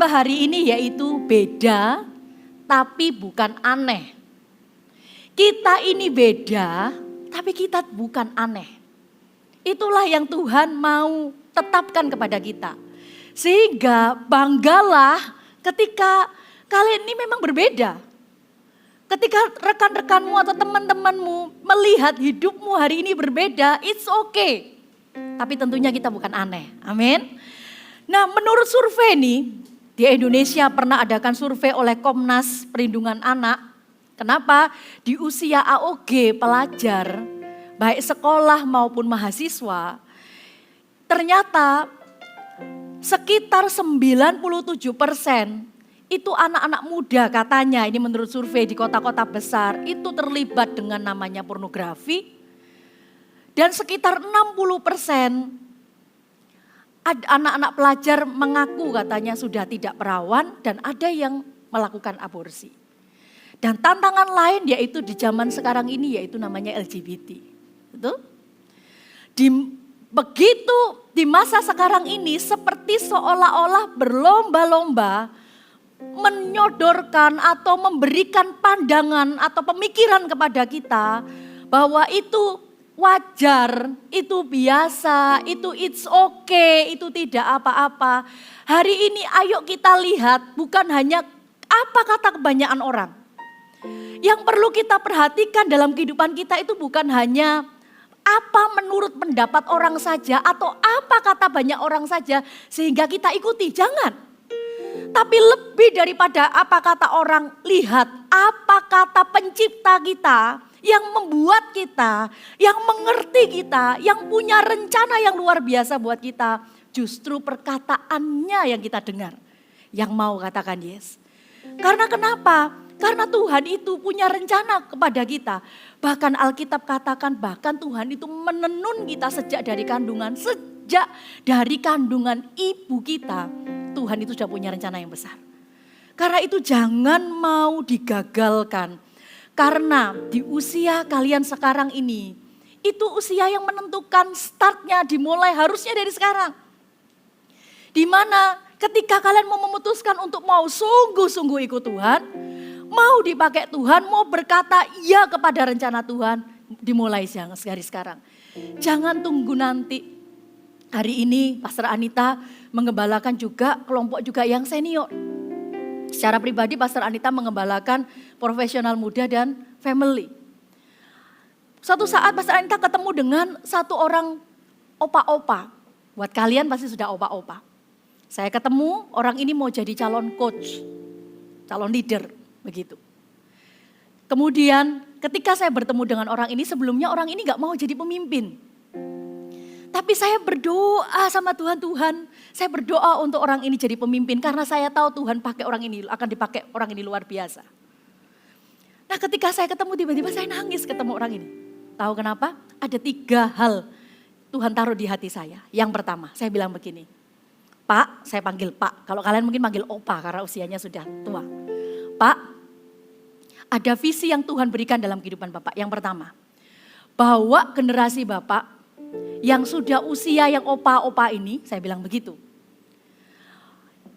khotbah hari ini yaitu beda tapi bukan aneh. Kita ini beda tapi kita bukan aneh. Itulah yang Tuhan mau tetapkan kepada kita. Sehingga banggalah ketika kalian ini memang berbeda. Ketika rekan-rekanmu atau teman-temanmu melihat hidupmu hari ini berbeda, it's okay. Tapi tentunya kita bukan aneh. Amin. Nah, menurut survei nih, di Indonesia pernah adakan survei oleh Komnas Perlindungan Anak. Kenapa? Di usia AOG pelajar, baik sekolah maupun mahasiswa, ternyata sekitar 97% itu anak-anak muda katanya, ini menurut survei di kota-kota besar, itu terlibat dengan namanya pornografi. Dan sekitar 60% anak-anak pelajar mengaku katanya sudah tidak perawan dan ada yang melakukan aborsi. Dan tantangan lain yaitu di zaman sekarang ini yaitu namanya LGBT. Betul? Begitu di masa sekarang ini seperti seolah-olah berlomba-lomba menyodorkan atau memberikan pandangan atau pemikiran kepada kita bahwa itu wajar, itu biasa, itu it's okay, itu tidak apa-apa. Hari ini ayo kita lihat bukan hanya apa kata kebanyakan orang. Yang perlu kita perhatikan dalam kehidupan kita itu bukan hanya apa menurut pendapat orang saja atau apa kata banyak orang saja sehingga kita ikuti, jangan. Tapi lebih daripada apa kata orang, lihat apa kata pencipta kita yang membuat kita, yang mengerti kita, yang punya rencana yang luar biasa buat kita. Justru perkataannya yang kita dengar, yang mau katakan yes. Karena kenapa? Karena Tuhan itu punya rencana kepada kita. Bahkan Alkitab katakan bahkan Tuhan itu menenun kita sejak dari kandungan ibu kita. Tuhan itu sudah punya rencana yang besar. Karena itu jangan mau digagalkan. Karena di usia kalian sekarang ini, itu usia yang menentukan startnya dimulai harusnya dari sekarang. Dimana ketika kalian mau memutuskan untuk mau sungguh-sungguh ikut Tuhan, mau dipakai Tuhan, mau berkata iya kepada rencana Tuhan, dimulai dari sekarang. Jangan tunggu nanti. Hari ini Pastor Anita mengembalakan juga kelompok juga yang senior. Secara pribadi Pastor Anita mengembalakan profesional muda dan family. Suatu saat Pastor Anita ketemu dengan satu orang opa-opa. Buat kalian pasti sudah opa-opa. Saya ketemu orang ini mau jadi calon coach, calon leader begitu. Kemudian ketika saya bertemu dengan orang ini, sebelumnya orang ini gak mau jadi pemimpin. Tapi saya berdoa sama Tuhan, saya berdoa untuk orang ini jadi pemimpin karena saya tahu Tuhan pakai orang ini, akan dipakai orang ini luar biasa. Nah ketika saya ketemu tiba-tiba saya nangis ketemu orang ini. Tahu kenapa? Ada 3 hal Tuhan taruh di hati saya. Yang pertama saya bilang begini, Pak, saya panggil Pak, kalau kalian mungkin panggil Opa karena usianya sudah tua. Pak, ada visi yang Tuhan berikan dalam kehidupan Bapak. Yang pertama, bahwa generasi Bapak yang sudah usia yang opa-opa ini, saya bilang begitu.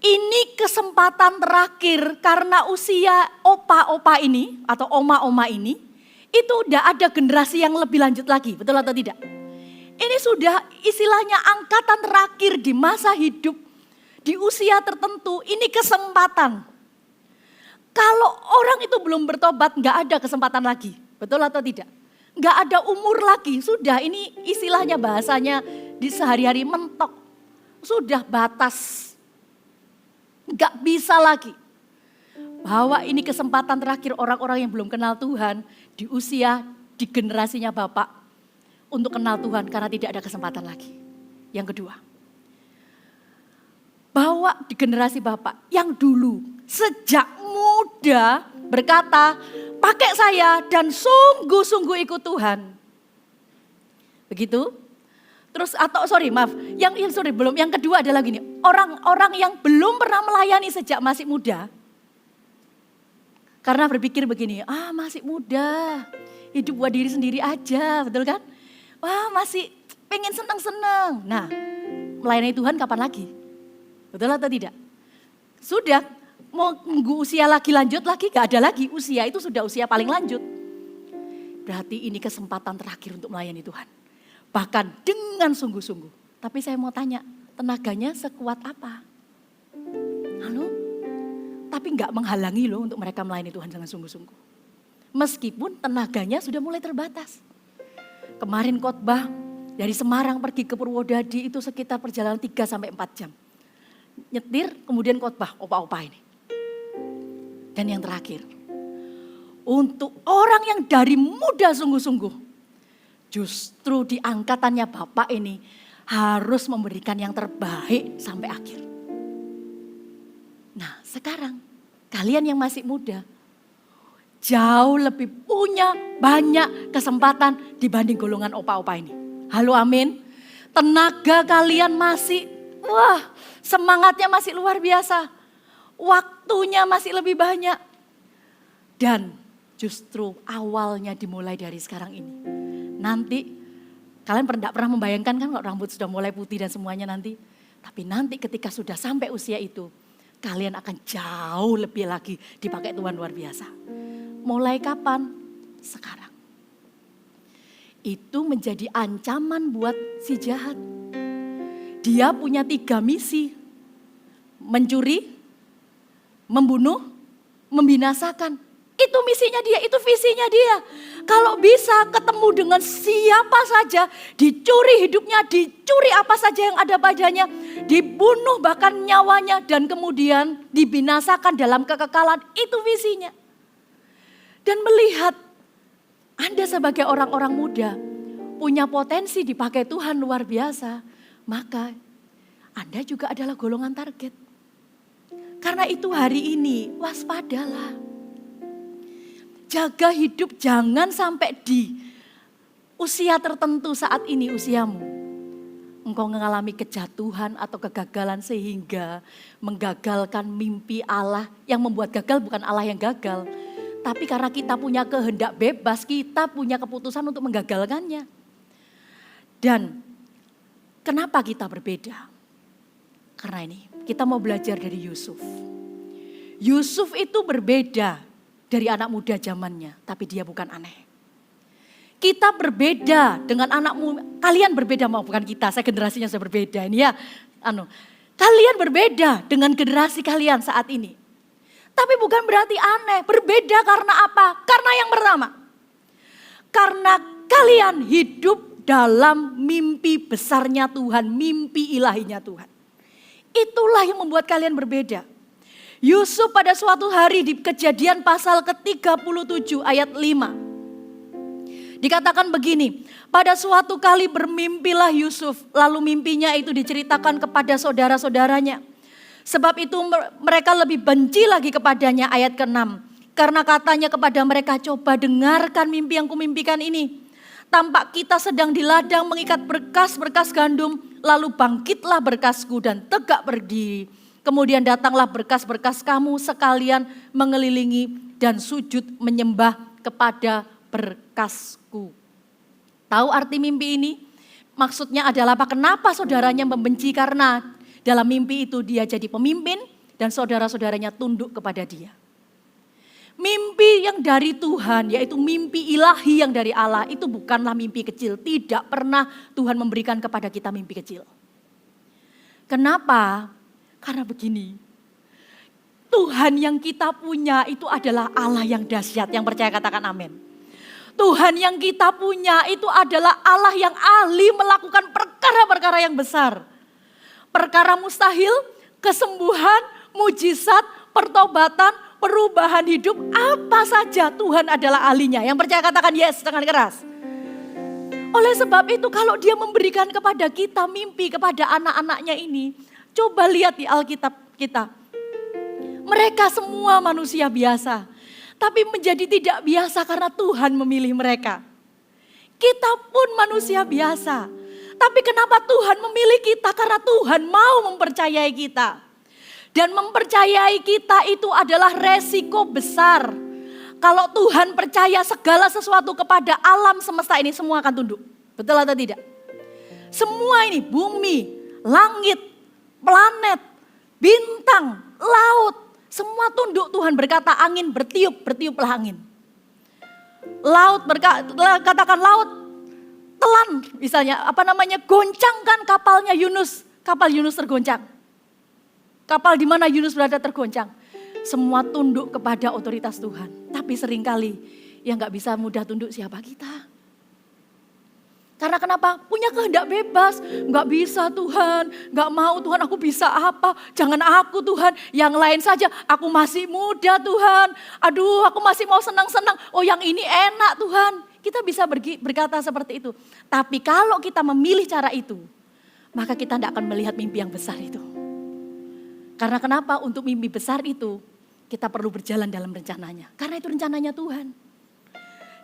Ini kesempatan terakhir karena usia opa-opa ini atau oma-oma ini, itu udah ada generasi yang lebih lanjut lagi, betul atau tidak? Ini sudah istilahnya angkatan terakhir di masa hidup, di usia tertentu, ini kesempatan. Kalau orang itu belum bertobat, nggak ada kesempatan lagi, betul atau tidak? Nggak ada umur lagi, sudah ini istilahnya bahasanya di sehari-hari mentok. Sudah batas, nggak bisa lagi. Bahwa ini kesempatan terakhir orang-orang yang belum kenal Tuhan di usia, di generasinya Bapak untuk kenal Tuhan karena tidak ada kesempatan lagi. Yang kedua, bahwa di generasi Bapak yang dulu sejak muda berkata, pakai saya dan sungguh-sungguh ikut Tuhan. Begitu. Terus yang kedua adalah gini, orang-orang yang belum pernah melayani sejak masih muda. Karena berpikir begini, masih muda, hidup buat diri sendiri aja, betul kan? Wah masih pengen senang-senang. Nah, melayani Tuhan kapan lagi? Betul atau tidak? sudah mau nunggu usia lagi lanjut lagi, gak ada lagi. Usia itu sudah usia paling lanjut. Berarti ini kesempatan terakhir untuk melayani Tuhan. Bahkan dengan sungguh-sungguh. Tapi saya mau tanya, tenaganya sekuat apa? Halo? Tapi gak menghalangi loh untuk mereka melayani Tuhan dengan sungguh-sungguh. Meskipun tenaganya sudah mulai terbatas. Kemarin khotbah dari Semarang pergi ke Purwodadi itu sekitar perjalanan 3-4 jam. Nyetir kemudian khotbah opa-opa ini. Dan yang terakhir, untuk orang yang dari muda sungguh-sungguh, justru di angkatannya Bapak ini harus memberikan yang terbaik sampai akhir. Nah sekarang kalian yang masih muda, jauh lebih punya banyak kesempatan dibanding golongan opa-opa ini. Halo amin. Tenaga kalian masih, semangatnya masih luar biasa. Waktunya masih lebih banyak. Dan justru awalnya dimulai dari sekarang ini. Nanti, kalian tidak pernah membayangkan kan kalau rambut sudah mulai putih dan semuanya nanti. Tapi nanti ketika sudah sampai usia itu, kalian akan jauh lebih lagi dipakai Tuhan luar biasa. Mulai kapan? Sekarang. Itu menjadi ancaman buat si jahat. Dia punya 3 misi. Mencuri, membunuh, membinasakan. Itu misinya dia, itu visinya dia. Kalau bisa ketemu dengan siapa saja, dicuri hidupnya, dicuri apa saja yang ada padanya, dibunuh bahkan nyawanya dan kemudian dibinasakan dalam kekekalan, itu visinya. Dan melihat Anda sebagai orang-orang muda punya potensi dipakai Tuhan luar biasa, maka Anda juga adalah golongan target. Karena itu hari ini waspadalah. Jaga hidup jangan sampai di usia tertentu saat ini usiamu. Engkau mengalami kejatuhan atau kegagalan sehingga menggagalkan mimpi Allah. Yang membuat gagal bukan Allah yang gagal. Tapi karena kita punya kehendak bebas, kita punya keputusan untuk menggagalkannya. Dan kenapa kita berbeda? Karena ini, kita mau belajar dari Yusuf. Yusuf itu berbeda dari anak muda zamannya, tapi dia bukan aneh. Kita berbeda dengan kalian berbeda, mau bukan kita, saya generasinya sudah berbeda ini ya. Kalian berbeda dengan generasi kalian saat ini. Tapi bukan berarti aneh, berbeda karena apa? Karena yang pertama, karena kalian hidup dalam mimpi besarnya Tuhan, mimpi ilahinya Tuhan. Itulah yang membuat kalian berbeda. Yusuf pada suatu hari di Kejadian pasal ke-37 ayat 5. Dikatakan begini, pada suatu kali bermimpilah Yusuf, lalu mimpinya itu diceritakan kepada saudara-saudaranya. Sebab itu mereka lebih benci lagi kepadanya, ayat ke-6. Karena katanya kepada mereka, coba dengarkan mimpi yang kumimpikan ini. Tampak kita sedang di ladang mengikat berkas-berkas gandum, lalu bangkitlah berkasku dan tegak berdiri. Kemudian datanglah berkas-berkas kamu sekalian mengelilingi dan sujud menyembah kepada berkasku. Tahu arti mimpi ini? Maksudnya adalah apa? Kenapa saudaranya membenci? Karena dalam mimpi itu dia jadi pemimpin dan saudara-saudaranya tunduk kepada dia. Mimpi yang dari Tuhan, yaitu mimpi ilahi yang dari Allah, itu bukanlah mimpi kecil. Tidak pernah Tuhan memberikan kepada kita mimpi kecil. Kenapa? Karena begini, Tuhan yang kita punya itu adalah Allah yang dahsyat. Yang percaya katakan amin. Tuhan yang kita punya itu adalah Allah yang ahli melakukan perkara-perkara yang besar. Perkara mustahil, kesembuhan, mujizat, pertobatan, perubahan hidup, apa saja Tuhan adalah ahlinya. Yang percaya katakan yes dengan keras. Oleh sebab itu kalau dia memberikan kepada kita mimpi kepada anak-anaknya ini, coba lihat di Alkitab kita. Mereka semua manusia biasa, tapi menjadi tidak biasa karena Tuhan memilih mereka. Kita pun manusia biasa. Tapi kenapa Tuhan memilih kita? Karena Tuhan mau mempercayai kita. Dan mempercayai kita itu adalah resiko besar. Kalau Tuhan percaya segala sesuatu kepada alam semesta ini, semua akan tunduk. Betul atau tidak? Semua ini, bumi, langit, planet, bintang, laut. Semua tunduk, Tuhan berkata angin bertiup, bertiuplah angin. Laut katakan laut telan misalnya goncangkan kapalnya Yunus. Kapal Yunus tergoncang. Kapal di mana Yunus berada tergoncang. Semua tunduk kepada otoritas Tuhan. Tapi seringkali yang gak bisa mudah tunduk siapa kita. Karena kenapa? Punya kehendak bebas. Gak bisa Tuhan, gak mau Tuhan, aku bisa apa? Jangan aku Tuhan, yang lain saja. Aku masih muda Tuhan. Aduh, aku masih mau senang-senang. Oh, yang ini enak Tuhan. Kita bisa berkata seperti itu. Tapi kalau kita memilih cara itu, maka kita tidak akan melihat mimpi yang besar itu. Karena kenapa? Untuk mimpi besar itu, kita perlu berjalan dalam rencananya. Karena itu rencananya Tuhan.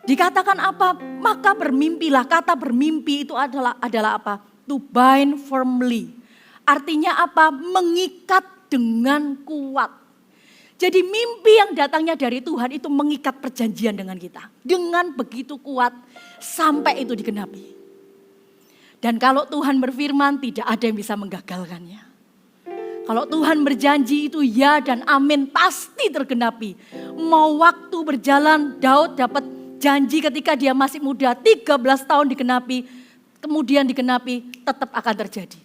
Dikatakan apa? Maka bermimpilah. Kata bermimpi itu adalah apa? To bind firmly. Artinya apa? Mengikat dengan kuat. Jadi mimpi yang datangnya dari Tuhan itu mengikat perjanjian dengan kita. Dengan begitu kuat sampai itu digenapi. Dan kalau Tuhan berfirman tidak ada yang bisa menggagalkannya. Kalau Tuhan berjanji itu ya dan amin pasti tergenapi. Mau waktu berjalan, Daud dapat janji ketika dia masih muda, 13 tahun digenapi, kemudian digenapi, tetap akan terjadi.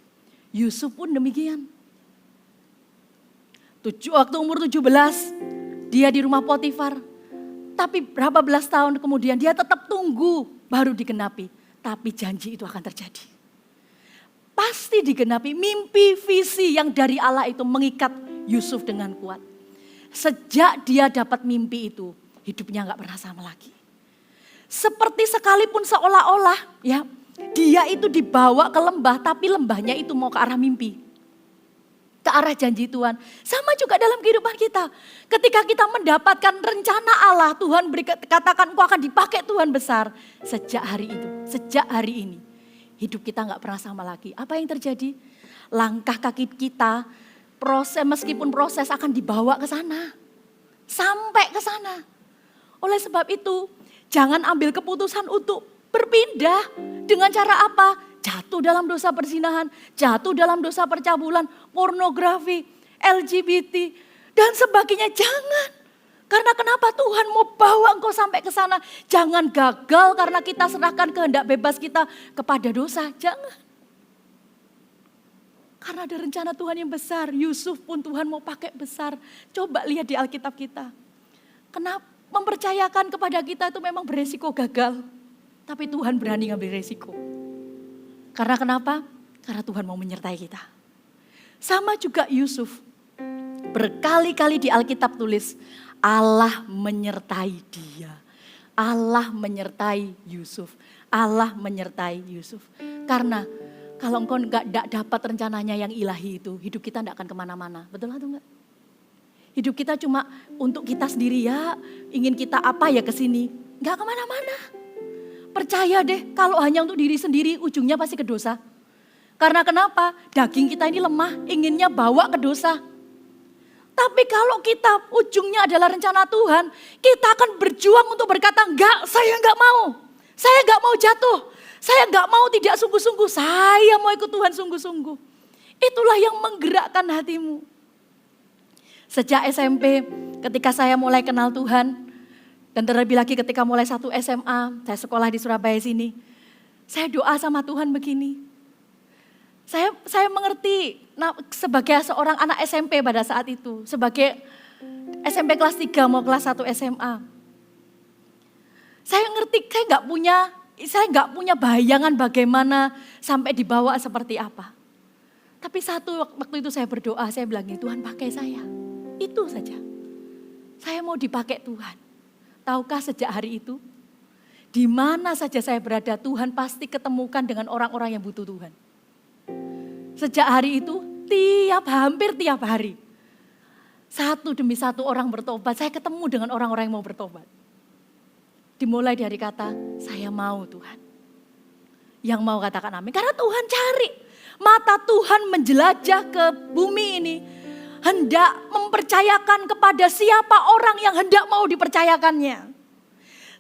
Yusuf pun demikian. Waktu umur 17, dia di rumah Potifar. Tapi berapa belas tahun kemudian dia tetap tunggu baru digenapi. Tapi janji itu akan terjadi. Pasti digenapi, mimpi visi yang dari Allah itu mengikat Yusuf dengan kuat. Sejak dia dapat mimpi itu, hidupnya gak pernah sama lagi. Seperti sekalipun seolah-olah ya dia itu dibawa ke lembah tapi lembahnya itu mau ke arah mimpi. Ke arah janji Tuhan. Sama juga dalam kehidupan kita. Ketika kita mendapatkan rencana Allah, Tuhan katakan engkau akan dipakai Tuhan besar. Sejak hari itu, sejak hari ini hidup kita gak pernah sama lagi. Apa yang terjadi? Langkah kaki kita meskipun proses akan dibawa ke sana. Sampai ke sana. Oleh sebab itu jangan ambil keputusan untuk berpindah dengan cara apa? Jatuh dalam dosa perzinahan, jatuh dalam dosa percabulan, pornografi, LGBT, dan sebagainya. Jangan. Karena kenapa Tuhan mau bawa engkau sampai ke sana? Jangan gagal karena kita serahkan kehendak bebas kita kepada dosa. Jangan. Karena ada rencana Tuhan yang besar. Yusuf pun Tuhan mau pakai besar. Coba lihat di Alkitab kita. Kenapa? Mempercayakan kepada kita itu memang beresiko gagal. Tapi Tuhan berani ngambil resiko. Karena kenapa? Karena Tuhan mau menyertai kita. Sama juga Yusuf. Berkali-kali di Alkitab tulis, Allah menyertai dia. Allah menyertai Yusuf. Allah menyertai Yusuf. Karena kalau engkau gak dapat rencananya yang ilahi itu, hidup kita gak akan kemana-mana. Betul atau enggak? Hidup kita cuma untuk kita sendiri ya, ingin kita apa ya ke sini, enggak kemana-mana. Percaya deh, kalau hanya untuk diri sendiri, ujungnya pasti ke dosa. Karena kenapa? Daging kita ini lemah, inginnya bawa ke dosa. Tapi kalau kita ujungnya adalah rencana Tuhan, kita akan berjuang untuk berkata, enggak, saya enggak mau. Saya enggak mau jatuh. Saya enggak mau tidak sungguh-sungguh. Saya mau ikut Tuhan sungguh-sungguh. Itulah yang menggerakkan hatimu. Sejak SMP, ketika saya mulai kenal Tuhan, dan terlebih lagi ketika mulai 1 SMA, saya sekolah di Surabaya sini, saya doa sama Tuhan begini. Saya mengerti sebagai seorang anak SMP pada saat itu, sebagai SMP kelas 3 mau kelas 1 SMA. Saya ngerti, saya nggak punya bayangan bagaimana sampai dibawa seperti apa. Tapi waktu itu saya berdoa, saya bilang, Tuhan pakai saya. Itu saja. Saya mau dipakai Tuhan. Tahukah sejak hari itu, di mana saja saya berada, Tuhan pasti ketemukan dengan orang-orang yang butuh Tuhan. Sejak hari itu, hampir tiap hari, satu demi satu orang bertobat, saya ketemu dengan orang-orang yang mau bertobat. Dimulai dari kata, saya mau Tuhan. Yang mau katakan amin. Karena Tuhan cari. Mata Tuhan menjelajah ke bumi ini. Hendak mempercayakan kepada siapa orang yang hendak mau dipercayakannya.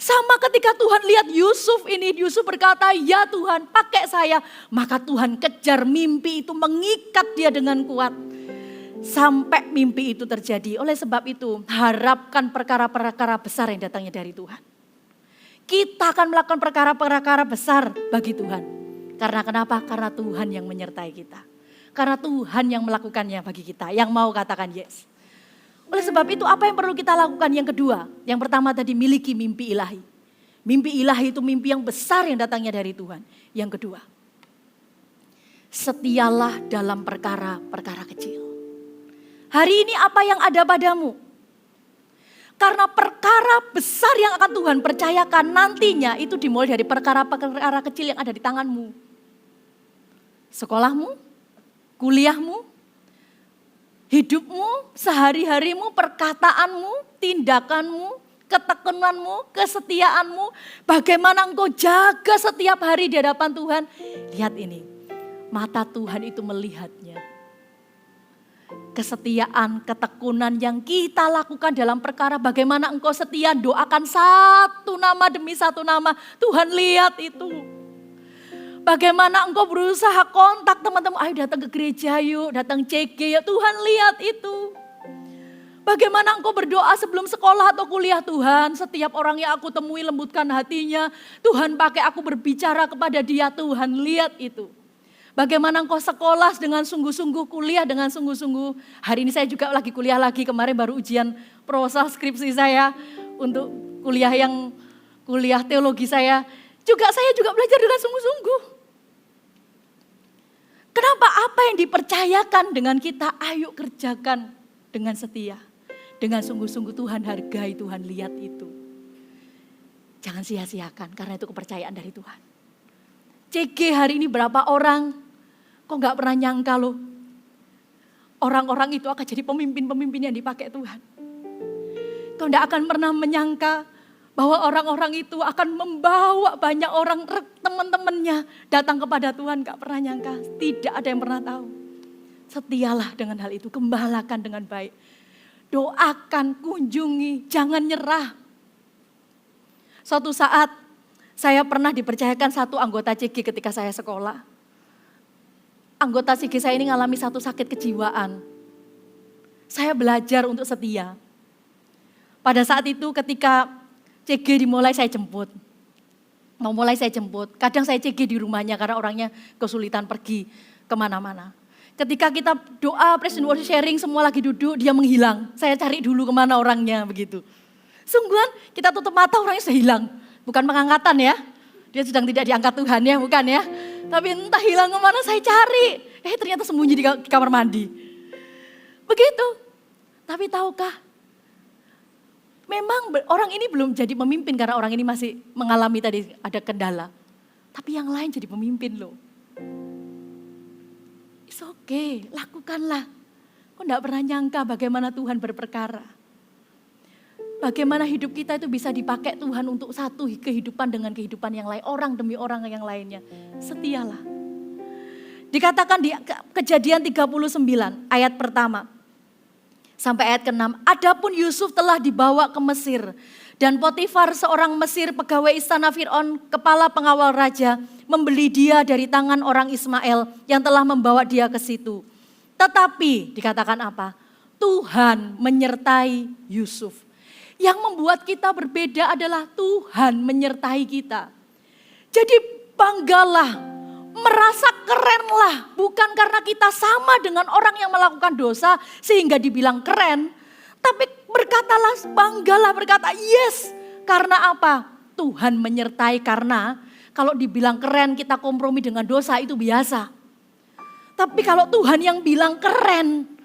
Sama ketika Tuhan lihat Yusuf ini, Yusuf berkata, ya Tuhan pakai saya. Maka Tuhan kejar mimpi itu, mengikat dia dengan kuat. sampai mimpi itu terjadi. Oleh sebab itu, harapkan perkara-perkara besar yang datangnya dari Tuhan. Kita akan melakukan perkara-perkara besar bagi Tuhan. Karena kenapa? Karena Tuhan yang menyertai kita. Karena Tuhan yang melakukannya bagi kita. Yang mau katakan yes. Oleh sebab itu apa yang perlu kita lakukan? Yang kedua, yang pertama tadi miliki mimpi ilahi. Mimpi ilahi itu mimpi yang besar yang datangnya dari Tuhan. Yang kedua, setialah dalam perkara-perkara kecil. Hari ini apa yang ada padamu? Karena perkara besar yang akan Tuhan percayakan nantinya itu dimulai dari perkara-perkara kecil yang ada di tanganmu. Sekolahmu, kuliahmu, hidupmu, sehari-harimu, perkataanmu, tindakanmu, ketekunanmu, kesetiaanmu. Bagaimana engkau jaga setiap hari di hadapan Tuhan. Lihat ini, mata Tuhan itu melihatnya. Kesetiaan, ketekunan yang kita lakukan dalam perkara bagaimana engkau setia doakan satu nama demi satu nama. Tuhan lihat itu. Bagaimana engkau berusaha kontak teman-teman, ayo datang ke gereja yuk, datang CG ya, Tuhan lihat itu. Bagaimana engkau berdoa sebelum sekolah atau kuliah, Tuhan setiap orang yang aku temui lembutkan hatinya. Tuhan pakai aku berbicara kepada dia, Tuhan lihat itu. Bagaimana engkau sekolah dengan sungguh-sungguh, kuliah dengan sungguh-sungguh. Hari ini saya juga lagi kuliah lagi, kemarin baru ujian prosa skripsi saya untuk kuliah teologi saya. Saya juga belajar dengan sungguh-sungguh. Kenapa? Apa yang dipercayakan dengan kita, ayo kerjakan dengan setia. Dengan sungguh-sungguh Tuhan hargai, Tuhan lihat itu. Jangan sia-siakan karena itu kepercayaan dari Tuhan. CG hari ini berapa orang, kok gak pernah nyangka loh. Orang-orang itu akan jadi pemimpin-pemimpin yang dipakai Tuhan. Kau gak akan pernah menyangka bahwa orang-orang itu akan membawa banyak orang teman-temannya datang kepada Tuhan. Gak pernah nyangka, tidak ada yang pernah tahu. Setialah dengan hal itu, gembalakan dengan baik. Doakan, kunjungi, jangan nyerah. Suatu saat saya pernah dipercayakan satu anggota CG ketika saya sekolah. Anggota CG saya ini mengalami satu sakit kejiwaan. Saya belajar untuk setia. Pada saat itu ketika CG dimulai saya jemput. Mau mulai saya jemput. Kadang saya CG di rumahnya karena orangnya kesulitan pergi kemana-mana. Ketika kita doa, presiden worship sharing, semua lagi duduk, dia menghilang. Saya cari dulu kemana orangnya begitu. Sungguhan kita tutup mata orangnya sehilang. Bukan pengangkatan ya, dia sedang tidak diangkat Tuhan ya, bukan ya. Tapi entah hilang kemana saya cari. Ternyata sembunyi di kamar mandi. Begitu. Tapi tahukah, memang orang ini belum jadi pemimpin karena orang ini masih mengalami tadi ada kendala. Tapi yang lain jadi pemimpin loh. It's okay, lakukanlah. Kau enggak pernah nyangka bagaimana Tuhan berperkara. Bagaimana hidup kita itu bisa dipakai Tuhan untuk satu kehidupan dengan kehidupan yang lain. Orang demi orang yang lainnya. Setialah. Dikatakan di Kejadian 39 ayat pertama. Sampai ayat ke-6. Adapun Yusuf telah dibawa ke Mesir. Dan Potifar seorang Mesir pegawai istana Fir'aun, kepala pengawal raja, membeli dia dari tangan orang Ismail yang telah membawa dia ke situ. Tetapi dikatakan apa? Tuhan menyertai Yusuf. Yang membuat kita berbeda adalah Tuhan menyertai kita. Jadi banggalah, merasa kerenlah. Bukan karena kita sama dengan orang yang melakukan dosa sehingga dibilang keren. Tapi berkatalah, banggalah berkata yes. Karena apa? Tuhan menyertai, karena kalau dibilang keren kita kompromi dengan dosa itu biasa. Tapi kalau Tuhan yang bilang keren,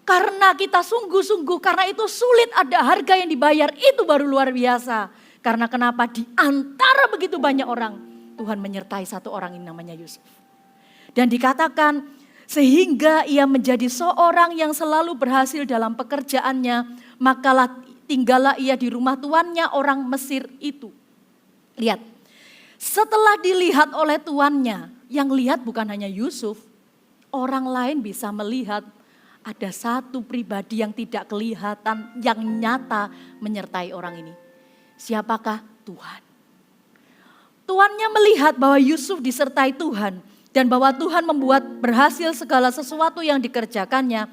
karena kita sungguh-sungguh, karena itu sulit, ada harga yang dibayar, itu baru luar biasa. Karena kenapa? Di antara begitu banyak orang, Tuhan menyertai satu orang ini namanya Yusuf. Dan dikatakan, sehingga ia menjadi seorang yang selalu berhasil dalam pekerjaannya, maka tinggallah ia di rumah tuannya orang Mesir itu. Lihat, setelah dilihat oleh tuannya, yang lihat bukan hanya Yusuf, orang lain bisa melihat, ada satu pribadi yang tidak kelihatan, yang nyata menyertai orang ini. Siapakah? Tuhan. Tuannya melihat bahwa Yusuf disertai Tuhan dan bahwa Tuhan membuat berhasil segala sesuatu yang dikerjakannya.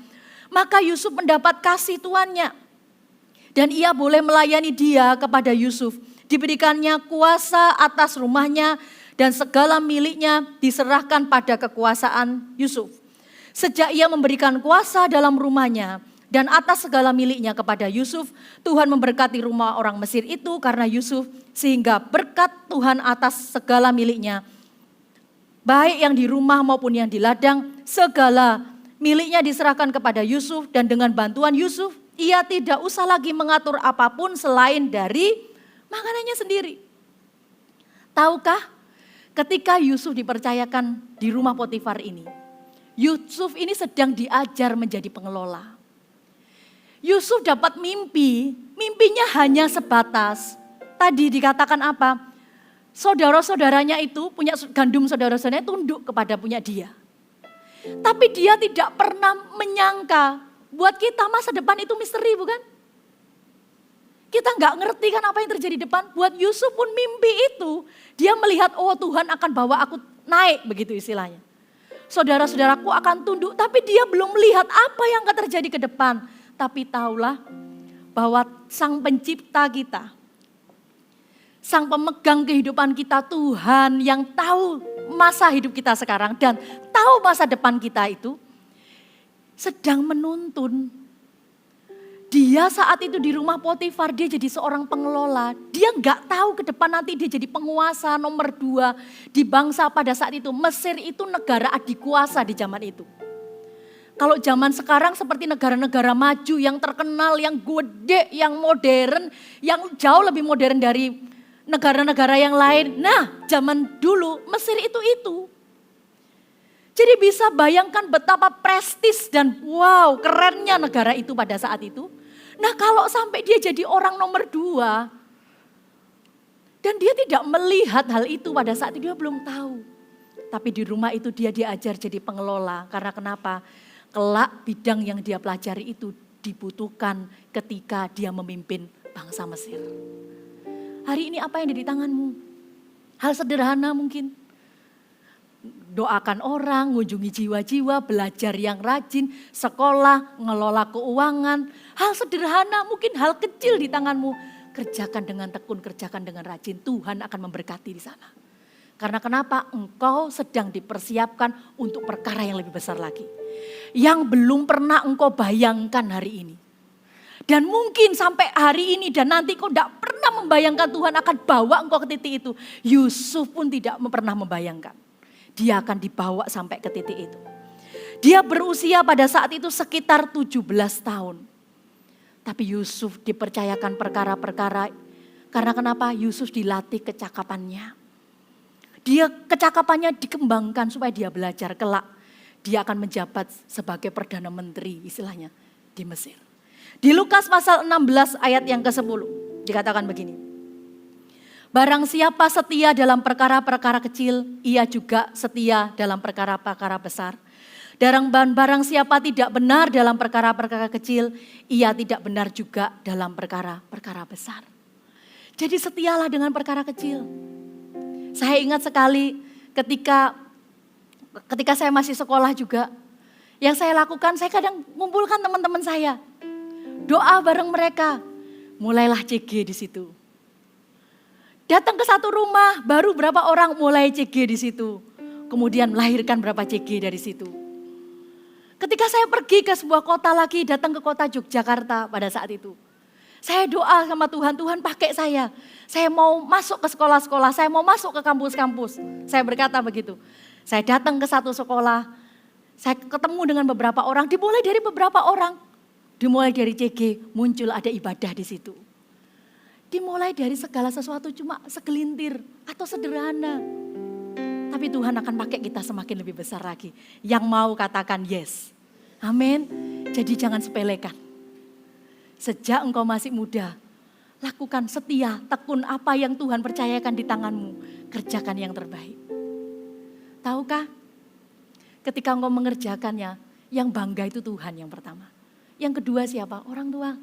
Maka Yusuf mendapat kasih tuannya. Dan ia boleh melayani dia kepada Yusuf. Diberikannya kuasa atas rumahnya dan segala miliknya diserahkan pada kekuasaan Yusuf. Sejak ia memberikan kuasa dalam rumahnya dan atas segala miliknya kepada Yusuf, Tuhan memberkati rumah orang Mesir itu karena Yusuf, sehingga berkat Tuhan atas segala miliknya, baik yang di rumah maupun yang di ladang, segala miliknya diserahkan kepada Yusuf, dan dengan bantuan Yusuf, ia tidak usah lagi mengatur apapun selain dari makanannya sendiri. Tahukah, ketika Yusuf dipercayakan di rumah Potifar ini, Yusuf ini sedang diajar menjadi pengelola. Yusuf dapat mimpi, mimpinya hanya sebatas. Tadi dikatakan apa? Saudara-saudaranya itu punya gandum, saudara-saudaranya tunduk kepada punya dia. Tapi dia tidak pernah menyangka, buat kita masa depan itu misteri bukan? Kita nggak ngerti kan apa yang terjadi di depan. Buat Yusuf pun mimpi itu, dia melihat oh Tuhan akan bawa aku naik, begitu istilahnya. Saudara-saudaraku akan tunduk, tapi dia belum melihat apa yang akan terjadi ke depan. Tapi tahulah bahwa Sang Pencipta kita, Sang Pemegang kehidupan kita, Tuhan yang tahu masa hidup kita sekarang dan tahu masa depan kita itu, sedang menuntun. Dia saat itu di rumah Potifar, dia jadi seorang pengelola. Dia nggak tahu ke depan nanti dia jadi penguasa nomor 2 di bangsa pada saat itu. Mesir itu negara adikuasa di zaman itu. Kalau zaman sekarang seperti negara-negara maju yang terkenal, yang gede, yang modern, yang jauh lebih modern dari negara-negara yang lain. Nah, zaman dulu Mesir itu. Jadi bisa bayangkan betapa prestis dan wow kerennya negara itu pada saat itu. Nah kalau sampai dia jadi orang nomor 2 dan dia tidak melihat hal itu pada saat itu, dia belum tahu. Tapi di rumah itu dia diajar jadi pengelola. Karena kenapa? Kelak bidang yang dia pelajari itu dibutuhkan ketika dia memimpin bangsa Mesir. Hari ini apa yang ada di tanganmu? Hal sederhana mungkin. Doakan orang, mengunjungi jiwa-jiwa, belajar yang rajin, sekolah, ngelola keuangan. Hal sederhana mungkin hal kecil di tanganmu. Kerjakan dengan tekun, kerjakan dengan rajin. Tuhan akan memberkati di sana. Karena kenapa? Engkau sedang dipersiapkan untuk perkara yang lebih besar lagi. Yang belum pernah engkau bayangkan hari ini. Dan mungkin sampai hari ini dan nanti kau tidak pernah membayangkan Tuhan akan bawa engkau ke titik itu. Yusuf pun tidak pernah membayangkan. Dia akan dibawa sampai ke titik itu. Dia berusia pada saat itu sekitar 17 tahun. Tapi Yusuf dipercayakan perkara-perkara. Karena kenapa? Yusuf dilatih kecakapannya. Dia kecakapannya dikembangkan supaya dia belajar kelak. Dia akan menjabat sebagai Perdana Menteri istilahnya di Mesir. Di Lukas pasal 16 ayat yang ke-10 dikatakan begini. Barang siapa setia dalam perkara-perkara kecil, ia juga setia dalam perkara-perkara besar. Dan barang siapa tidak benar dalam perkara-perkara kecil, ia tidak benar juga dalam perkara-perkara besar. Jadi setialah dengan perkara kecil. Saya ingat sekali ketika saya masih sekolah juga, yang saya lakukan, saya kadang mengumpulkan teman-teman saya. Doa bareng mereka, mulailah CG di situ. Datang ke satu rumah, baru berapa orang mulai CG di situ. Kemudian melahirkan berapa CG dari situ. Ketika saya pergi ke sebuah kota lagi, datang ke kota Yogyakarta pada saat itu. Saya doa sama Tuhan, Tuhan pakai saya. Saya mau masuk ke sekolah-sekolah, saya mau masuk ke kampus-kampus. Saya berkata begitu. Saya datang ke satu sekolah, saya ketemu dengan beberapa orang, dimulai dari beberapa orang. Dimulai dari CG, muncul ada ibadah di situ. Dimulai dari segala sesuatu cuma segelintir atau sederhana. Tapi Tuhan akan pakai kita semakin lebih besar lagi. Yang mau katakan yes. Amin. Jadi jangan sepelekan. Sejak engkau masih muda, lakukan setia, tekun apa yang Tuhan percayakan di tanganmu. Kerjakan yang terbaik. Tahukah? Ketika engkau mengerjakannya, yang bangga itu Tuhan yang pertama. Yang kedua siapa? Orang tua.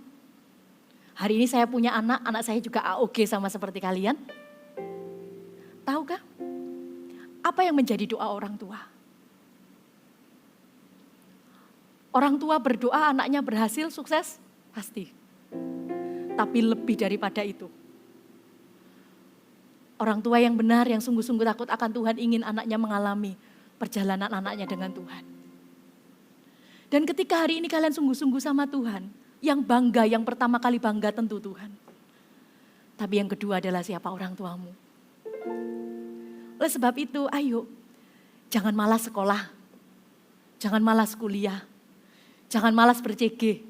Hari ini saya punya anak saya juga AOG sama seperti kalian. Tahukah? Apa yang menjadi doa orang tua? Orang tua berdoa anaknya berhasil, sukses, pasti. Tapi lebih daripada itu. Orang tua yang benar, yang sungguh-sungguh takut akan Tuhan ingin anaknya mengalami perjalanan anaknya dengan Tuhan. Dan ketika hari ini kalian sungguh-sungguh sama Tuhan, yang bangga, yang pertama kali bangga tentu Tuhan. Tapi yang kedua adalah siapa orang tuamu. Oleh sebab itu, ayo, jangan malas sekolah, jangan malas kuliah, jangan malas ber-CG,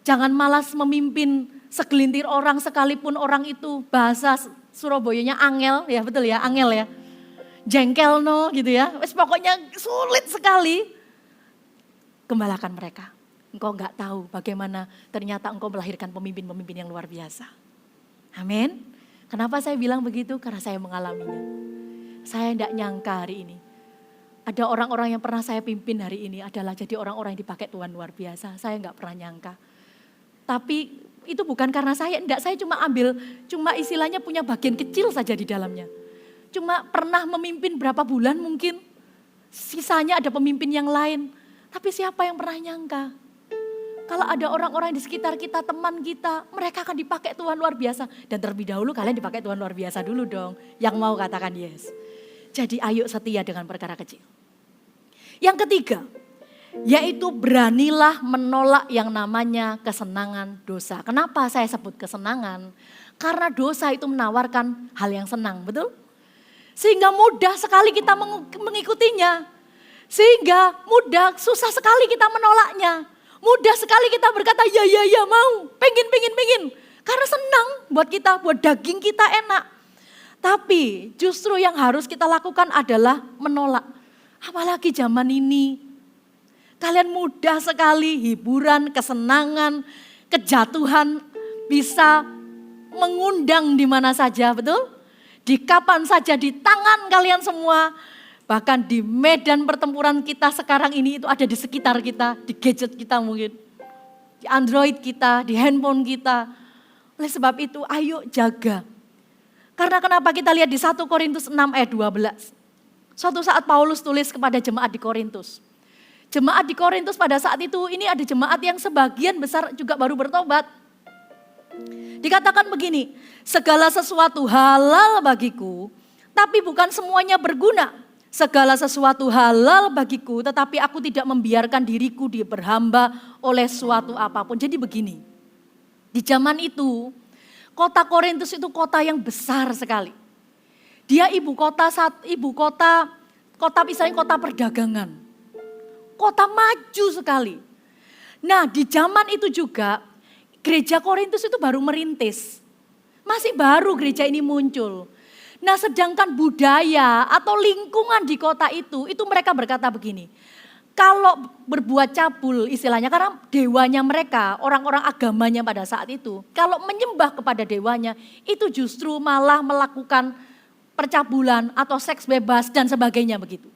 jangan malas memimpin segelintir orang sekalipun orang itu bahasa Surabayanya angel, ya betul ya, angel ya. Jengkel no gitu ya, wes pokoknya sulit sekali. Gembalakan mereka. Engkau enggak tahu bagaimana ternyata engkau melahirkan pemimpin-pemimpin yang luar biasa. Amin. Kenapa saya bilang begitu? Karena saya mengalaminya. Saya enggak nyangka hari ini. Ada orang-orang yang pernah saya pimpin hari ini adalah jadi orang-orang yang dipakai Tuhan luar biasa. Saya enggak pernah nyangka. Tapi itu bukan karena saya, enggak, saya cuma istilahnya punya bagian kecil saja di dalamnya. Cuma pernah memimpin berapa bulan mungkin, sisanya ada pemimpin yang lain. Tapi siapa yang pernah nyangka? Kalau ada orang-orang di sekitar kita, teman kita, mereka akan dipakai Tuhan luar biasa. Dan terlebih dahulu kalian dipakai Tuhan luar biasa dulu dong. Yang mau katakan yes. Jadi ayo setia dengan perkara kecil. Yang ketiga, yaitu beranilah menolak yang namanya kesenangan dosa. Kenapa saya sebut kesenangan? Karena dosa itu menawarkan hal yang senang, betul? Sehingga mudah sekali kita mengikutinya. Sehingga susah sekali kita menolaknya. Mudah sekali kita berkata ya mau, pengen. Karena senang buat kita, buat daging kita enak. Tapi justru yang harus kita lakukan adalah menolak. Apalagi zaman ini. Kalian mudah sekali hiburan, kesenangan, kejatuhan bisa mengundang di mana saja, betul? Di kapan saja, di tangan kalian semua. Bahkan di medan pertempuran kita sekarang ini itu ada di sekitar kita, di gadget kita mungkin. Di Android kita, di handphone kita. Oleh sebab itu ayo jaga. Karena kenapa kita lihat di 1 Korintus 6 ayat 12. Suatu saat Paulus tulis kepada jemaat di Korintus. Jemaat di Korintus pada saat itu ini ada jemaat yang sebagian besar juga baru bertobat. Dikatakan begini, segala sesuatu halal bagiku, tapi bukan semuanya berguna. Segala sesuatu halal bagiku, tetapi aku tidak membiarkan diriku diberhamba oleh suatu apapun. Jadi begini, di zaman itu, kota Korintus itu kota yang besar sekali. Dia ibu kota misalnya kota perdagangan. Kota maju sekali. Nah di zaman itu juga, gereja Korintus itu baru merintis. Masih baru gereja ini muncul. Nah sedangkan budaya atau lingkungan di kota itu mereka berkata begini. Kalau berbuat cabul istilahnya, karena dewanya mereka, orang-orang agamanya pada saat itu. Kalau menyembah kepada dewanya, itu justru malah melakukan percabulan atau seks bebas dan sebagainya begitu.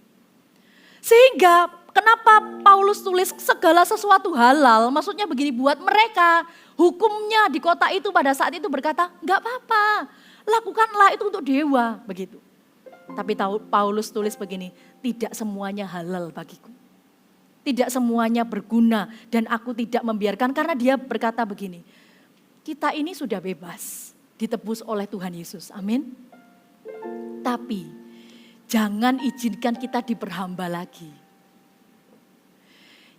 Sehingga kenapa Paulus tulis segala sesuatu halal, maksudnya begini, buat mereka hukumnya di kota itu pada saat itu berkata, enggak apa-apa. Lakukanlah itu untuk dewa, begitu. Tapi Paulus tulis begini, tidak semuanya halal bagiku. Tidak semuanya berguna dan aku tidak membiarkan, karena dia berkata begini, kita ini sudah bebas, ditebus oleh Tuhan Yesus, amin. Tapi jangan izinkan kita diperhamba lagi.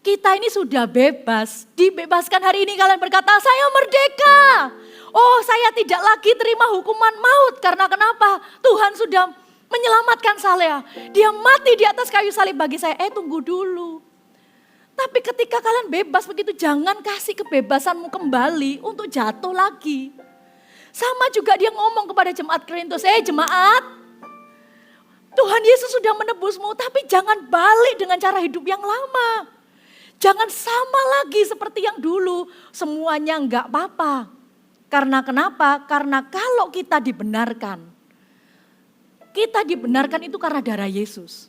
Kita ini sudah bebas, dibebaskan hari ini kalian berkata, saya merdeka. Oh saya tidak lagi terima hukuman maut, karena kenapa? Tuhan sudah menyelamatkan saya. Dia mati di atas kayu salib bagi saya. Tunggu dulu. Tapi ketika kalian bebas begitu, jangan kasih kebebasanmu kembali untuk jatuh lagi. Sama juga dia ngomong kepada jemaat Korintus, jemaat, Tuhan Yesus sudah menebusmu, tapi jangan balik dengan cara hidup yang lama. Jangan sama lagi seperti yang dulu, semuanya enggak apa-apa. Karena kenapa? Karena kalau kita dibenarkan itu karena darah Yesus.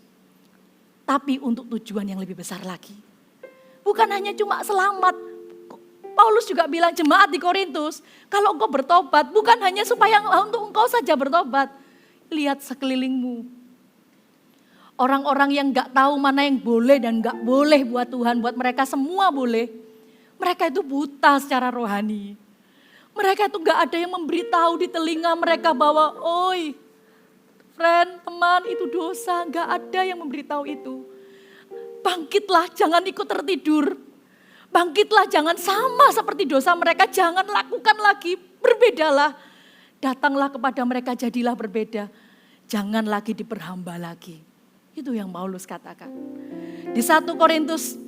Tapi untuk tujuan yang lebih besar lagi. Bukan hanya cuma selamat. Paulus juga bilang jemaat di Korintus, kalau engkau bertobat bukan hanya supaya untuk engkau saja bertobat. Lihat sekelilingmu. Orang-orang yang gak tahu mana yang boleh dan gak boleh buat Tuhan, buat mereka semua boleh. Mereka itu buta secara rohani. Mereka itu gak ada yang memberitahu di telinga mereka bahwa, oi, friend, teman, itu dosa. Gak ada yang memberitahu itu. Bangkitlah, jangan ikut tertidur. Bangkitlah, jangan sama seperti dosa mereka. Jangan lakukan lagi, berbedalah. Datanglah kepada mereka, jadilah berbeda. Jangan lagi diperhamba lagi. Itu yang Paulus katakan. Di 1 Korintus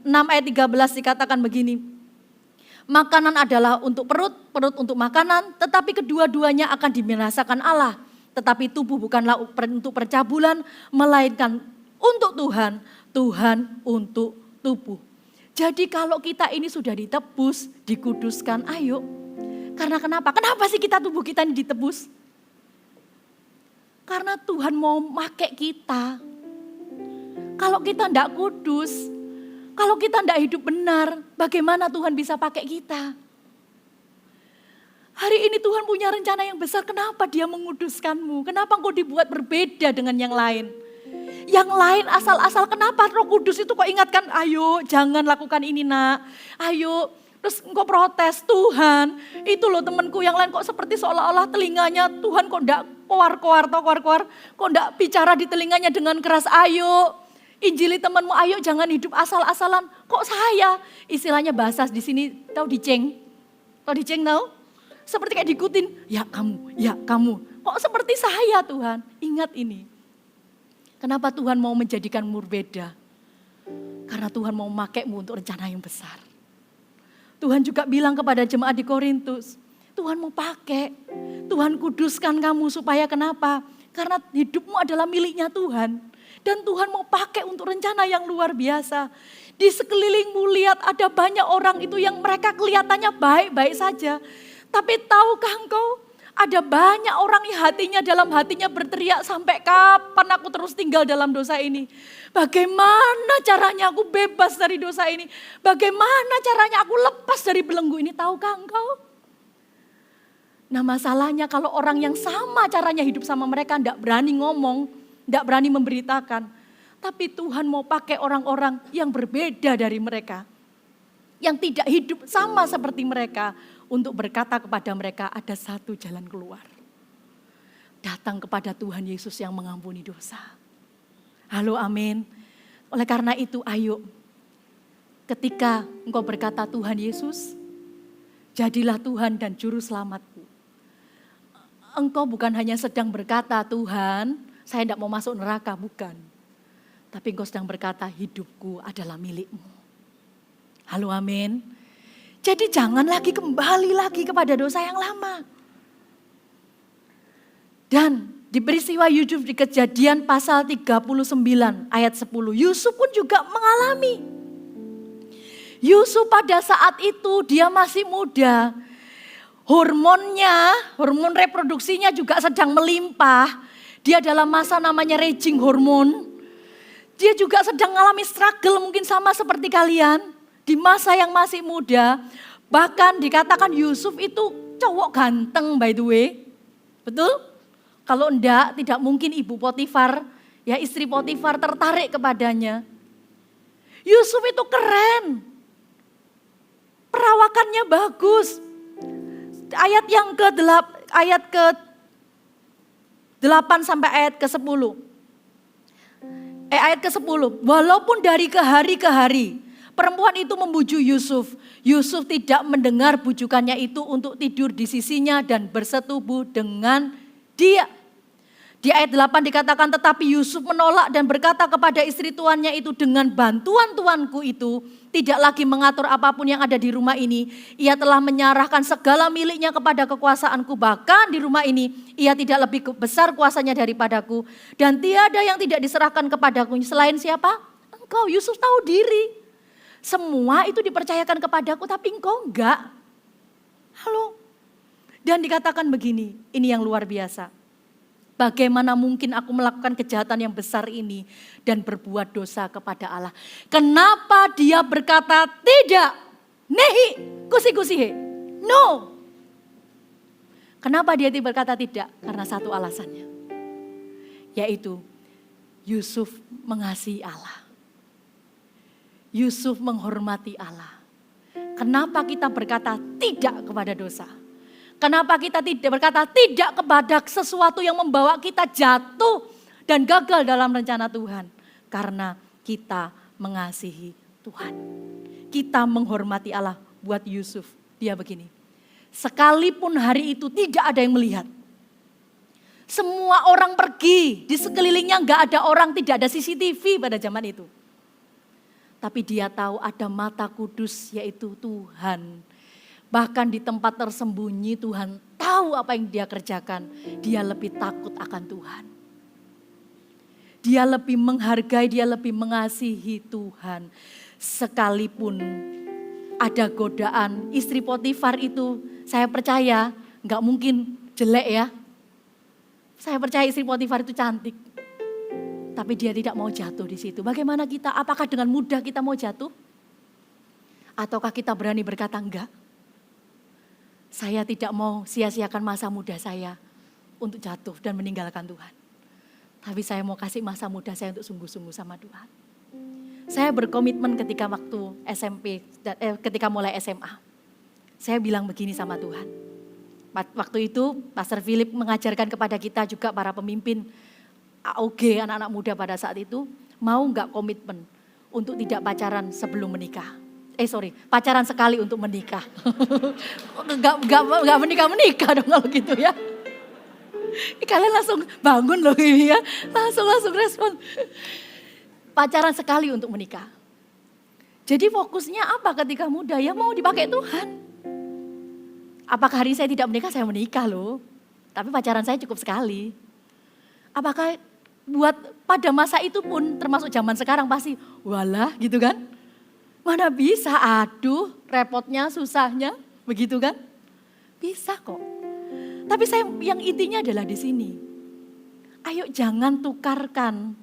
6 ayat 13 dikatakan begini. Makanan adalah untuk perut, perut untuk makanan. Tetapi kedua-duanya akan dibinasakan Allah. Tetapi tubuh bukanlah untuk percabulan, melainkan untuk Tuhan. Tuhan untuk tubuh. Jadi kalau kita ini sudah ditebus, dikuduskan, ayo. Karena kenapa? Kenapa sih tubuh kita ini ditebus? Karena Tuhan mau pakai kita. Kalau kita tidak kudus, kalau kita tidak hidup benar, bagaimana Tuhan bisa pakai kita? Hari ini Tuhan punya rencana yang besar, kenapa Dia menguduskanmu? Kenapa engkau dibuat berbeda dengan yang lain? Yang lain asal-asal, kenapa Roh Kudus itu kok ingatkan, ayo jangan lakukan ini nak, ayo. Terus engkau protes, Tuhan itu loh temanku yang lain kok seperti seolah-olah telinganya Tuhan kok enggak koar-koar, kok enggak bicara di telinganya dengan keras, ayo injili temanmu, ayo jangan hidup asal-asalan. Kok saya, istilahnya bahasa di sini tahu diceng tahu? Seperti kayak diikutin, ya kamu, kok seperti saya Tuhan. Ingat ini, kenapa Tuhan mau menjadikanmu berbeda? Karena Tuhan mau memakaimu untuk rencana yang besar. Tuhan juga bilang kepada jemaat di Korintus, Tuhan mau pakai, Tuhan kuduskan kamu supaya kenapa? Karena hidupmu adalah miliknya Tuhan. Dan Tuhan mau pakai untuk rencana yang luar biasa. Di sekelilingmu lihat ada banyak orang itu yang mereka kelihatannya baik-baik saja. Tapi tahukah engkau, ada banyak orang yang dalam hatinya berteriak, sampai kapan aku terus tinggal dalam dosa ini? Bagaimana caranya aku bebas dari dosa ini? Bagaimana caranya aku lepas dari belenggu ini? Tahukah engkau? Nah masalahnya kalau orang yang sama caranya hidup sama mereka tidak berani ngomong, tidak berani memberitakan. Tapi Tuhan mau pakai orang-orang yang berbeda dari mereka. Yang tidak hidup sama seperti mereka. Untuk berkata kepada mereka ada satu jalan keluar. Datang kepada Tuhan Yesus yang mengampuni dosa. Halo amin. Oleh karena itu ayo. Ketika engkau berkata Tuhan Yesus, jadilah Tuhan dan Juru Selamatku. Engkau bukan hanya sedang berkata Tuhan, saya tidak mau masuk neraka, bukan. Tapi engkau sedang berkata hidupku adalah milikmu. Halo amin. Jadi jangan lagi kembali lagi kepada dosa yang lama. Dan di peristiwa Yusuf di Kejadian pasal 39 ayat 10. Yusuf pun juga mengalami. Yusuf pada saat itu dia masih muda. Hormon reproduksinya juga sedang melimpah. Dia dalam masa namanya raging hormon. Dia juga sedang mengalami struggle mungkin sama seperti kalian. Di masa yang masih muda, bahkan dikatakan Yusuf itu cowok ganteng by the way. Betul? Kalau enggak, tidak mungkin ibu Potifar, ya istri Potifar tertarik kepadanya. Yusuf itu keren. Perawakannya bagus. Ayat ke-8 sampai ayat ke-10. Ayat ke-10. Walaupun dari ke hari, perempuan itu membujuk Yusuf. Yusuf tidak mendengar bujukannya itu untuk tidur di sisinya dan bersetubuh dengan dia. Di ayat 8 dikatakan tetapi Yusuf menolak dan berkata kepada istri tuannya itu, dengan bantuan tuanku itu tidak lagi mengatur apapun yang ada di rumah ini. Ia telah menyerahkan segala miliknya kepada kekuasaanku. Bahkan di rumah ini ia tidak lebih besar kuasanya daripadaku. Dan tiada yang tidak diserahkan kepadaku selain siapa? Engkau. Yusuf tahu diri. Semua itu dipercayakan kepadaku tapi engkau enggak. Halo. Dan dikatakan begini, ini yang luar biasa. Bagaimana mungkin aku melakukan kejahatan yang besar ini dan berbuat dosa kepada Allah? Kenapa dia berkata tidak? Nehi, kusi-kusihe. No. Kenapa dia berkata tidak? Karena satu alasannya. Yaitu Yusuf mengasihi Allah. Yusuf menghormati Allah. Kenapa kita berkata tidak kepada dosa? Kenapa kita tidak berkata tidak kepada sesuatu yang membawa kita jatuh dan gagal dalam rencana Tuhan? Karena kita mengasihi Tuhan. Kita menghormati Allah. Buat Yusuf, dia begini. Sekalipun hari itu tidak ada yang melihat. Semua orang pergi, di sekelilingnya enggak ada orang, tidak ada CCTV pada zaman itu. Tapi dia tahu ada mata kudus yaitu Tuhan. Bahkan di tempat tersembunyi Tuhan tahu apa yang dia kerjakan. Dia lebih takut akan Tuhan. Dia lebih menghargai, dia lebih mengasihi Tuhan. Sekalipun ada godaan istri Potifar itu, saya percaya gak mungkin jelek ya. Saya percaya istri Potifar itu cantik. Tapi dia tidak mau jatuh di situ. Bagaimana kita? Apakah dengan mudah kita mau jatuh? Ataukah kita berani berkata enggak? Saya tidak mau sia-siakan masa muda saya untuk jatuh dan meninggalkan Tuhan. Tapi saya mau kasih masa muda saya untuk sungguh-sungguh sama Tuhan. Saya berkomitmen ketika waktu SMP, ketika mulai SMA. Saya bilang begini sama Tuhan. Waktu itu Pastor Philip mengajarkan kepada kita juga para pemimpin AOG, anak-anak muda pada saat itu, mau enggak komitmen untuk tidak pacaran sebelum menikah. Pacaran sekali untuk menikah. Enggak menikah dong kalau gitu ya. Kalian langsung bangun loh ini ya, langsung respon. Pacaran sekali untuk menikah. Jadi fokusnya apa ketika muda? Ya mau dipakai Tuhan. Apakah hari ini saya tidak menikah, saya menikah loh. Tapi pacaran saya cukup sekali. Apakah buat pada masa itu pun termasuk zaman sekarang pasti walah gitu kan. Mana bisa, aduh repotnya, susahnya, begitu kan. Bisa kok. Tapi saya yang intinya adalah di sini. Ayo jangan tukarkan.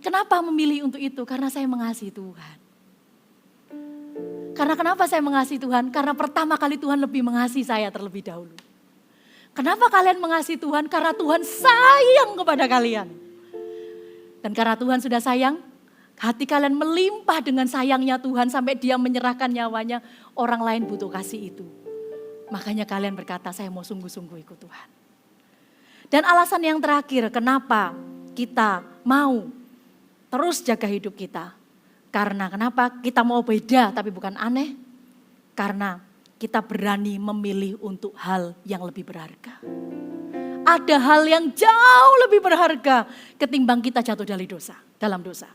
Kenapa memilih untuk itu? Karena saya mengasihi Tuhan. Karena kenapa saya mengasihi Tuhan? Karena pertama kali Tuhan lebih mengasihi saya terlebih dahulu. Kenapa kalian mengasihi Tuhan? Karena Tuhan sayang kepada kalian. Dan karena Tuhan sudah sayang, hati kalian melimpah dengan sayangnya Tuhan sampai dia menyerahkan nyawanya, orang lain butuh kasih itu. Makanya kalian berkata, saya mau sungguh-sungguh ikut Tuhan. Dan alasan yang terakhir, kenapa kita mau terus jaga hidup kita. Karena kenapa? Kita mau beda tapi bukan aneh. Karena kita berani memilih untuk hal yang lebih berharga. Ada hal yang jauh lebih berharga ketimbang kita jatuh dalam dosa.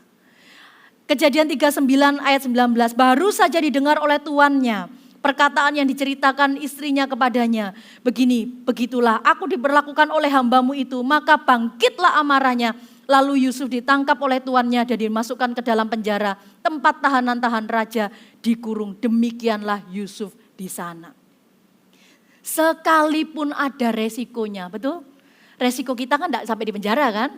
Kejadian 39 ayat 19, baru saja didengar oleh tuannya perkataan yang diceritakan istrinya kepadanya. Begitulah aku diperlakukan oleh hambamu itu, maka bangkitlah amarahnya. Lalu Yusuf ditangkap oleh tuannya dan dimasukkan ke dalam penjara, tempat tahanan-tahan raja dikurung. Demikianlah Yusuf di sana. Sekalipun ada resikonya, betul? Resiko kita kan tidak sampai di penjara kan?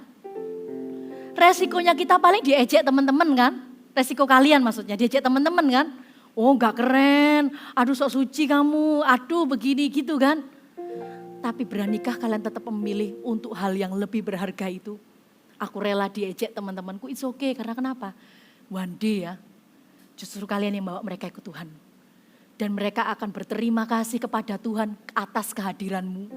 Resikonya kita paling diejek teman-teman kan? Resiko kalian maksudnya diejek teman-teman kan? Oh gak keren, aduh sok suci kamu, aduh begini gitu kan? Tapi beranikah kalian tetap memilih untuk hal yang lebih berharga itu? Aku rela diejek teman-temanku, it's okay. Karena kenapa? One day ya, justru kalian yang bawa mereka ikut Tuhan. Dan mereka akan berterima kasih kepada Tuhan atas kehadiranmu.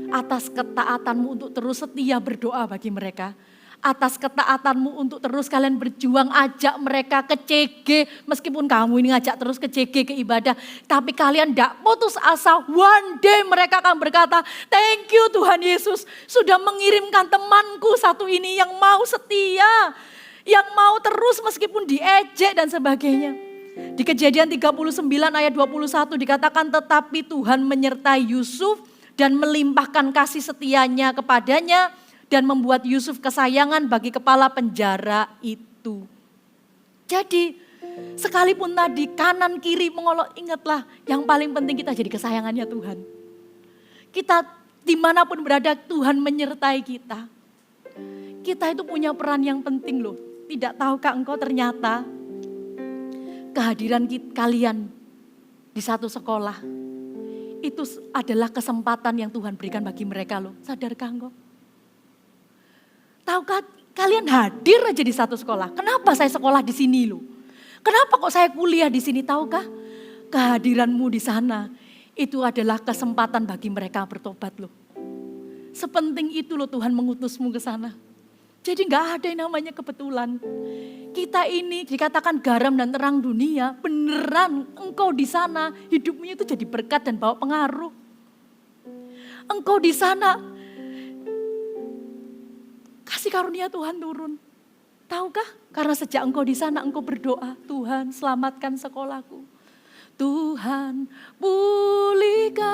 Atas ketaatanmu untuk terus setia berdoa bagi mereka. Atas ketaatanmu untuk terus kalian berjuang ajak mereka ke CG. Meskipun kamu ini ngajak terus ke CG, ke ibadah. Tapi kalian tidak putus asa. One day mereka akan berkata, thank you Tuhan Yesus. Sudah mengirimkan temanku satu ini yang mau setia. Yang mau terus meskipun diejek dan sebagainya. Di Kejadian 39 ayat 21 dikatakan tetapi Tuhan menyertai Yusuf dan melimpahkan kasih setianya kepadanya dan membuat Yusuf kesayangan bagi kepala penjara itu. Jadi sekalipun tadi kanan kiri mengolok, ingatlah yang paling penting kita jadi kesayangannya Tuhan. Kita dimanapun berada Tuhan menyertai kita. Kita itu punya peran yang penting loh. Tidak tahukah engkau ternyata kehadiran kalian di satu sekolah itu adalah kesempatan yang Tuhan berikan bagi mereka loh. Sadarkah engkau? Tahukah kalian hadir aja di satu sekolah? Kenapa saya sekolah di sini loh? Kenapa kok saya kuliah di sini? Tahukah kehadiranmu di sana itu adalah kesempatan bagi mereka bertobat loh. Sepenting itu loh Tuhan mengutusmu ke sana. Jadi gak ada yang namanya kebetulan. Kita ini dikatakan garam dan terang dunia, beneran engkau di sana hidupmu itu jadi berkat dan bawa pengaruh. Engkau di sana kasih karunia Tuhan turun. Tahukah? Karena sejak engkau di sana engkau berdoa, Tuhan selamatkan sekolahku. Tuhan pulihkan,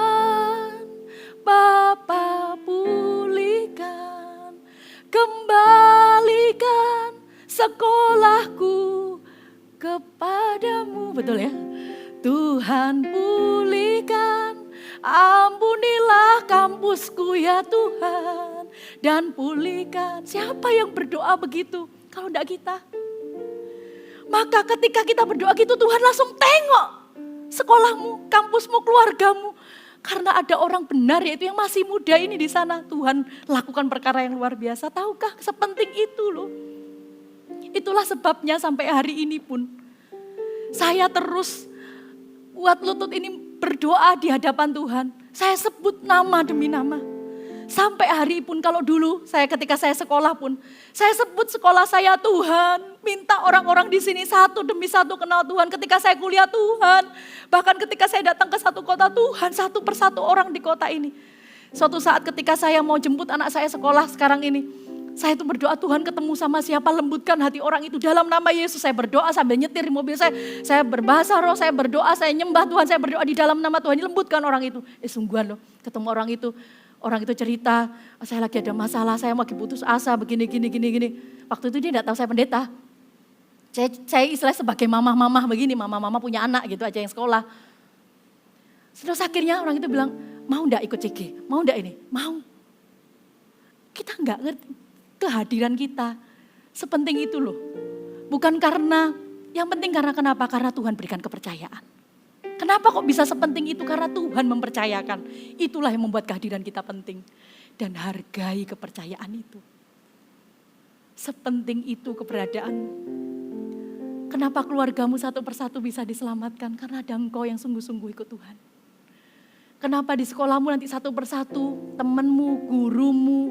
Bapa pulihkan, kembalikan sekolahku kepadamu. Betul ya? Tuhan pulihkan, ampunilah kampusku ya Tuhan, dan pulihkan. Siapa yang berdoa begitu? Kalau enggak kita. Maka ketika kita berdoa gitu Tuhan langsung tengok sekolahmu, kampusmu, keluargamu. Karena ada orang benar yaitu yang masih muda ini di sana. Tuhan lakukan perkara yang luar biasa. Tahukah sepenting itu loh. Itulah sebabnya sampai hari ini pun saya terus buat lutut ini berdoa di hadapan Tuhan. Saya sebut nama demi nama. Sampai hari pun kalau dulu ketika saya sekolah pun, saya sebut sekolah saya Tuhan. Minta orang-orang di sini satu demi satu kenal Tuhan. Ketika saya kuliah Tuhan, bahkan ketika saya datang ke satu kota Tuhan, satu persatu orang di kota ini. Suatu saat ketika saya mau jemput anak saya sekolah sekarang ini, saya itu berdoa Tuhan ketemu sama siapa, lembutkan hati orang itu dalam nama Yesus. Saya berdoa sambil nyetir di mobil saya berbahasa roh, saya berdoa, saya nyembah Tuhan, saya berdoa di dalam nama Tuhan, lembutkan orang itu. Sungguhan loh, ketemu orang itu cerita, saya lagi ada masalah, saya lagi putus asa, begini. Waktu itu dia tidak tahu saya pendeta. Saya istilah sebagai mamah-mamah begini, mamah-mamah punya anak gitu aja yang sekolah. Terus akhirnya orang itu bilang, mau enggak ikut CG? Mau enggak ini? Mau. Kita enggak ngerti kehadiran kita. Sepenting itu loh. Bukan karena, yang penting karena kenapa? Karena Tuhan berikan kepercayaan. Kenapa kok bisa sepenting itu? Karena Tuhan mempercayakan. Itulah yang membuat kehadiran kita penting. Dan hargai kepercayaan itu. Sepenting itu keberadaan. Kenapa keluargamu satu persatu bisa diselamatkan? Karena ada engkau yang sungguh-sungguh ikut Tuhan. Kenapa di sekolahmu nanti satu persatu, temanmu, gurumu,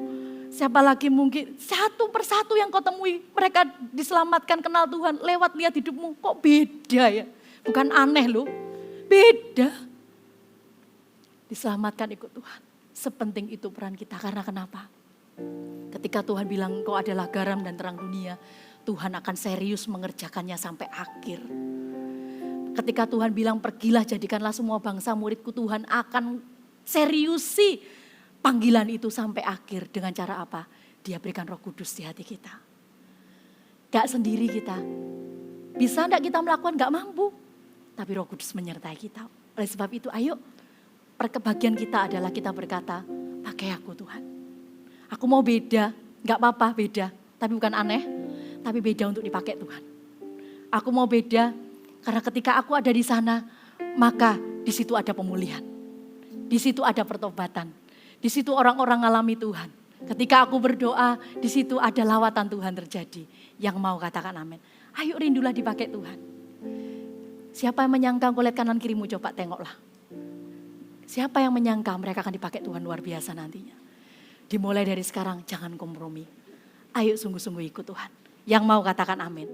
siapa lagi mungkin, satu persatu yang kau temui, mereka diselamatkan kenal Tuhan, lewat lihat hidupmu, kok beda ya? Bukan aneh loh. Beda. Diselamatkan ikut Tuhan. Sepenting itu peran kita. Karena kenapa? Ketika Tuhan bilang kau adalah garam dan terang dunia, Tuhan akan serius mengerjakannya sampai akhir. Ketika Tuhan bilang pergilah jadikanlah semua bangsa muridku, Tuhan akan seriusi panggilan itu sampai akhir. Dengan cara apa? Dia berikan Roh Kudus di hati kita. Gak sendiri kita. Bisa enggak kita melakukan? Gak mampu. Tapi Roh Kudus menyertai kita. Oleh sebab itu ayo, bagian kita adalah kita berkata, pakai aku Tuhan. Aku mau beda, gak apa-apa beda. Tapi bukan aneh, tapi beda untuk dipakai Tuhan. Aku mau beda, karena ketika aku ada di sana, maka di situ ada pemulihan. Di situ ada pertobatan. Di situ orang-orang ngalami Tuhan. Ketika aku berdoa, di situ ada lawatan Tuhan terjadi. Yang mau katakan amin. Ayo rindulah dipakai Tuhan. Siapa yang menyangka engkau lihat kanan kirimu, coba tengoklah. Siapa yang menyangka mereka akan dipakai Tuhan luar biasa nantinya. Dimulai dari sekarang, jangan kompromi. Ayo sungguh-sungguh ikut Tuhan. Yang mau katakan amin.